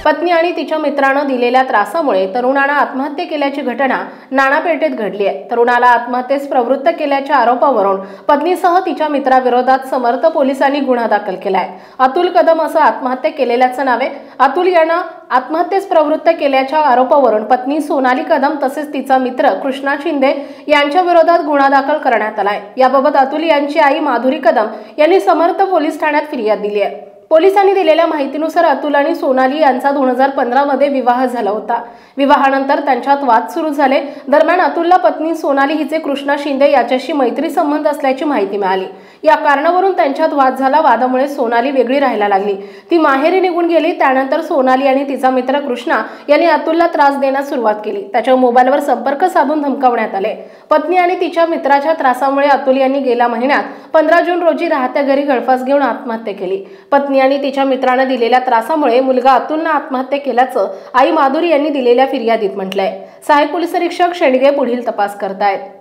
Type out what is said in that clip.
पत्नी आणि तिच्या मित्रानं दिलेल्या त्रासामुळे तरुणानं आत्महत्या केल्याची घटना नाणापेठेत घडली आहे। तरुणाला आत्महत्येस प्रवृत्त केल्याच्या आरोपावरून पत्नीसह तिच्या मित्राविरोधात समर्थ पोलिसांनी गुन्हा दाखल केलाय। अतुल कदम असं आत्महत्या केलेल्याचं नाव आहे। अतुल यानं आत्महत्येस प्रवृत्त केल्याच्या आरोपावरून पत्नी सोनाली कदम तसेच तिचा मित्र कृष्णा शिंदे यांच्या विरोधात गुन्हा दाखल करण्यात आलाय। याबाबत अतुल यांची आई माधुरी कदम यांनी समर्थ पोलीस ठाण्यात फिर्याद दिली आहे। पोलिसांनी दिलेल्या माहितीनुसार अतुल आणि सोनाली यांचा 2015 मध्ये विवाह झाला होता। विवाहानंतर त्यांच्यात वाद सुरू झाले। दरम्यान अतुलला पत्नी सोनाली हिचे कृष्णा शिंदे याच्याशी मैत्री संबंध असल्याची माहिती मिळाली। या कारणावरून त्यांच्यात वाद झाला। वादामुळे सोनाली वेगळी राहायला लागली। ती माहेरी निघून गेली। त्यानंतर सोनाली आणि तिचा मित्र कृष्णा यांनी अतुलला त्रास देण्यास सुरुवात केली। त्याच्या मोबाईलवर संपर्क साधून धमकावण्यात आले। पत्नी आणि तिच्या मित्राच्या त्रासामुळे अतुल यांनी गेल्या महिन्यात 15 जून रोजी राहत्या घरी गळफास घेऊन आत्महत्या केली। पत्नी आणि तिच्या मित्राने दिलेल्या त्रासामुळे मुलगा अतुलने आत्महत्या केल्याचं आई माधुरी यांनी दिलेल्या फिर्यादीत म्हटलंय। सहाय्यक पोलीस निरीक्षक शेंडगे पुढील तपास करतायत।